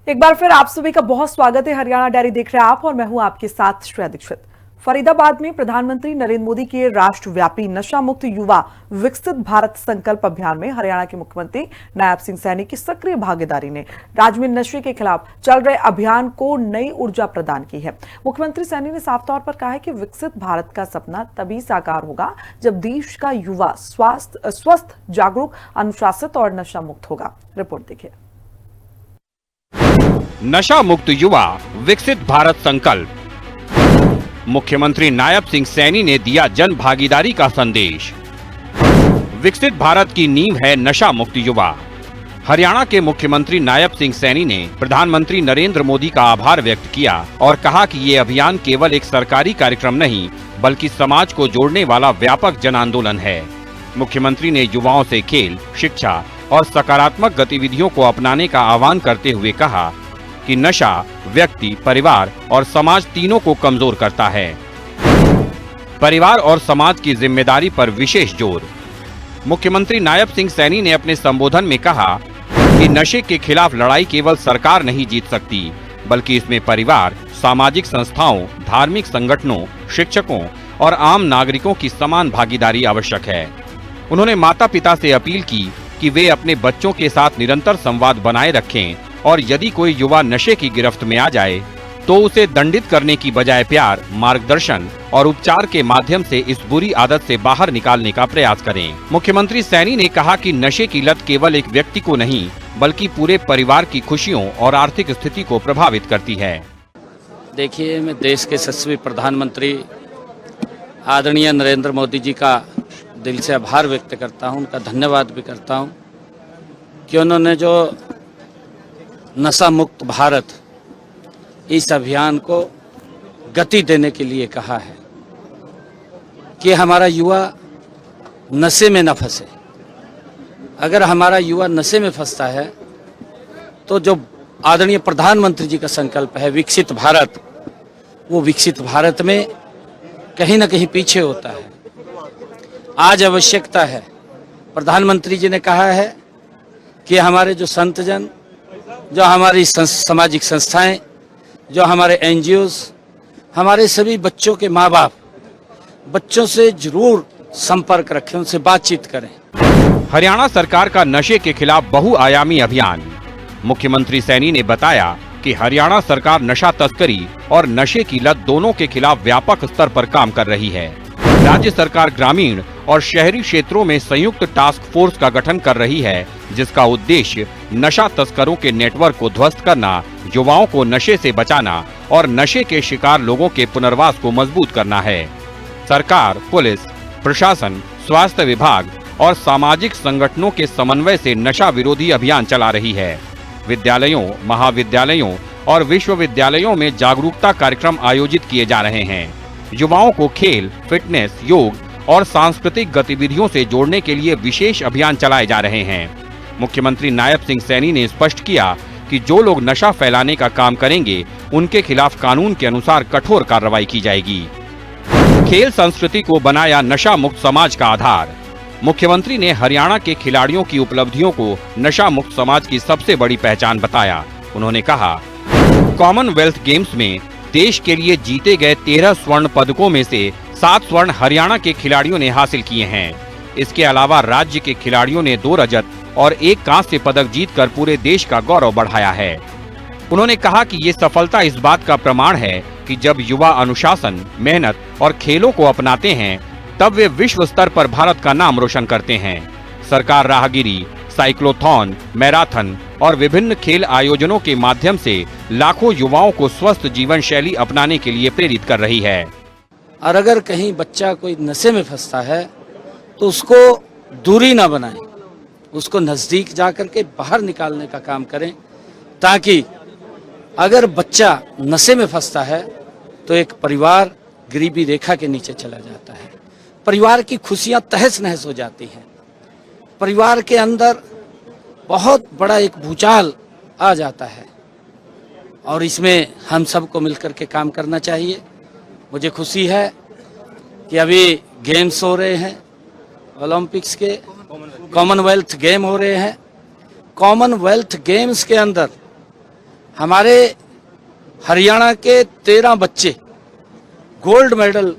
एक बार फिर आप सभी का बहुत स्वागत है। हरियाणा डायरी देख रहे हैं आप और मैं हूं आपके साथ श्रेया दीक्षित। फरीदाबाद में प्रधानमंत्री नरेंद्र मोदी के राष्ट्रव्यापी नशा मुक्त युवा विकसित भारत संकल्प अभियान में हरियाणा के मुख्यमंत्री नायब सिंह सैनी की सक्रिय भागीदारी ने राज्य में नशे के खिलाफ चल रहे अभियान को नई ऊर्जा प्रदान की है। मुख्यमंत्री सैनी ने साफ तौर पर कहा है कि विकसित भारत का सपना तभी साकार होगा जब देश का युवा स्वस्थ, जागरूक, अनुशासित और नशा मुक्त होगा। रिपोर्ट देखिए। नशा मुक्त युवा विकसित भारत संकल्प। मुख्यमंत्री नायब सिंह सैनी ने दिया जन भागीदारी का संदेश। विकसित भारत की नींव है नशा मुक्त युवा। हरियाणा के मुख्यमंत्री नायब सिंह सैनी ने प्रधानमंत्री नरेंद्र मोदी का आभार व्यक्त किया और कहा कि ये अभियान केवल एक सरकारी कार्यक्रम नहीं बल्कि समाज को जोड़ने वाला व्यापक जन आंदोलन है। मुख्यमंत्री ने युवाओं से खेल, शिक्षा और सकारात्मक गतिविधियों को अपनाने का आह्वान करते हुए कहा कि नशा व्यक्ति, परिवार और समाज तीनों को कमजोर करता है। परिवार और समाज की जिम्मेदारी पर विशेष जोर। मुख्यमंत्री नायब सिंह सैनी ने अपने संबोधन में कहा कि नशे के खिलाफ लड़ाई केवल सरकार नहीं जीत सकती बल्कि इसमें परिवार, सामाजिक संस्थाओं, धार्मिक संगठनों, शिक्षकों और आम नागरिकों की समान भागीदारी आवश्यक है। उन्होंने माता पिता से अपील की कि वे अपने बच्चों के साथ निरंतर संवाद बनाए रखें और यदि कोई युवा नशे की गिरफ्त में आ जाए तो उसे दंडित करने की बजाय प्यार, मार्गदर्शन और उपचार के माध्यम से इस बुरी आदत से बाहर निकालने का प्रयास करें। मुख्यमंत्री सैनी ने कहा कि नशे की लत केवल एक व्यक्ति को नहीं बल्कि पूरे परिवार की खुशियों और आर्थिक स्थिति को प्रभावित करती है। देखिए, मैं देश के यशस्वी प्रधानमंत्री आदरणीय नरेंद्र मोदी जी का दिल से आभार व्यक्त करता हूं, उनका धन्यवाद भी करता हूं कि उन्होंने जो नशा मुक्त भारत इस अभियान को गति देने के लिए कहा है कि हमारा युवा नशे में न फंसे। अगर हमारा युवा नशे में फंसता है तो जो आदरणीय प्रधानमंत्री जी का संकल्प है विकसित भारत, वो विकसित भारत में कहीं न कहीं पीछे होता है। आज आवश्यकता है, प्रधानमंत्री जी ने कहा है कि हमारे जो संत जन, जो हमारी सामाजिक संस्थाएं, जो हमारे एनजीओज, हमारे सभी बच्चों के माँ बाप बच्चों से जरूर संपर्क रखें, उनसे बातचीत करें। हरियाणा सरकार का नशे के खिलाफ बहुआयामी अभियान। मुख्यमंत्री सैनी ने बताया कि हरियाणा सरकार नशा तस्करी और नशे की लत दोनों के खिलाफ व्यापक स्तर पर काम कर रही है। राज्य सरकार ग्रामीण और शहरी क्षेत्रों में संयुक्त टास्क फोर्स का गठन कर रही है जिसका उद्देश्य नशा तस्करों के नेटवर्क को ध्वस्त करना, युवाओं को नशे से बचाना और नशे के शिकार लोगों के पुनर्वास को मजबूत करना है। सरकार, पुलिस, प्रशासन, स्वास्थ्य विभाग और सामाजिक संगठनों के समन्वय से नशा विरोधी अभियान चला रही है। विद्यालयों, महाविद्यालयों और विश्वविद्यालयों में जागरूकता कार्यक्रम आयोजित किए जा रहे हैं। युवाओं को खेल, फिटनेस, योग और सांस्कृतिक गतिविधियों से जोड़ने के लिए विशेष अभियान चलाए जा रहे हैं। मुख्यमंत्री नायब सिंह सैनी ने स्पष्ट किया कि जो लोग नशा फैलाने का काम करेंगे उनके खिलाफ कानून के अनुसार कठोर कार्रवाई की जाएगी। खेल संस्कृति को बनाया नशा मुक्त समाज का आधार। मुख्यमंत्री ने हरियाणा के खिलाड़ियों की उपलब्धियों को नशा मुक्त समाज की सबसे बड़ी पहचान बताया। उन्होंने कहा, कॉमनवेल्थ गेम्स में देश के लिए जीते गए 13 स्वर्ण पदकों में से 7 स्वर्ण हरियाणा के खिलाड़ियों ने हासिल किए हैं। इसके अलावा राज्य के खिलाड़ियों ने 2 रजत और 1 कांस्य पदक जीतकर पूरे देश का गौरव बढ़ाया है। उन्होंने कहा कि ये सफलता इस बात का प्रमाण है कि जब युवा अनुशासन, मेहनत और खेलों को अपनाते हैं तब वे विश्व स्तर पर भारत का नाम रोशन करते हैं। सरकार राहगिरी, साइक्लोथॉन, मैराथन और विभिन्न खेल आयोजनों के माध्यम से लाखों युवाओं को स्वस्थ जीवन शैली अपनाने के लिए प्रेरित कर रही है। और अगर कहीं बच्चा कोई नशे में फंसता है तो उसको दूरी ना बनाएं, उसको नजदीक जाकर के बाहर निकालने का काम करें, ताकि अगर बच्चा नशे में फंसता है तो एक परिवार गरीबी रेखा के नीचे चला जाता है, परिवार की खुशियां तहस नहस हो जाती हैं, परिवार के अंदर बहुत बड़ा एक भूचाल आ जाता है और इसमें हम सबको मिलकर के काम करना चाहिए। मुझे खुशी है कि अभी गेम्स हो रहे हैं, ओलंपिक्स के कॉमनवेल्थ गेम हो रहे हैं। कॉमनवेल्थ गेम्स के अंदर हमारे हरियाणा के 13 बच्चे गोल्ड मेडल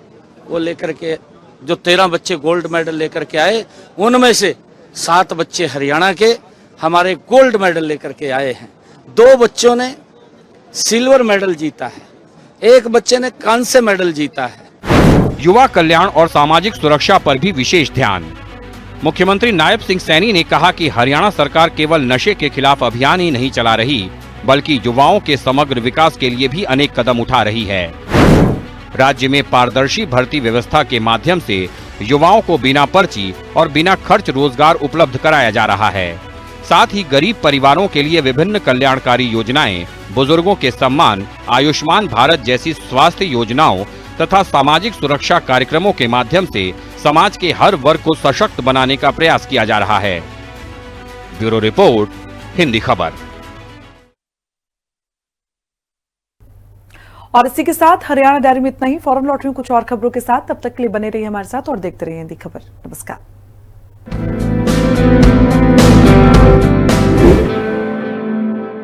वो लेकर के, जो 13 बच्चे गोल्ड मेडल लेकर के आए, उनमें से 7 बच्चे हरियाणा के हमारे गोल्ड मेडल लेकर के आए हैं। 2 बच्चों ने सिल्वर मेडल जीता है, 1 बच्चे ने कांस्य मेडल जीता है। युवा कल्याण और सामाजिक सुरक्षा पर भी विशेष ध्यान। मुख्यमंत्री नायब सिंह सैनी ने कहा कि हरियाणा सरकार केवल नशे के खिलाफ अभियान ही नहीं चला रही, बल्कि युवाओं के समग्र विकास के लिए भी अनेक कदम उठा रही है। राज्य में पारदर्शी भर्ती व्यवस्था के माध्यम से युवाओं को बिना पर्ची और बिना खर्च रोजगार उपलब्ध कराया जा रहा है। साथ ही गरीब परिवारों के लिए विभिन्न कल्याणकारी योजनाएं, बुजुर्गों के सम्मान, आयुष्मान भारत जैसी स्वास्थ्य योजनाओं तथा सामाजिक सुरक्षा कार्यक्रमों के माध्यम से समाज के हर वर्ग को सशक्त बनाने का प्रयास किया जा रहा है। ब्यूरो रिपोर्ट, हिंदी खबर। और इसी के साथ हरियाणा डायरी में इतना ही। फौरन लौट रही हूं कुछ और खबरों के साथ। तब तक के लिए बने रहिए हमारे साथ और देखते रहिए हिंदी खबर। नमस्कार।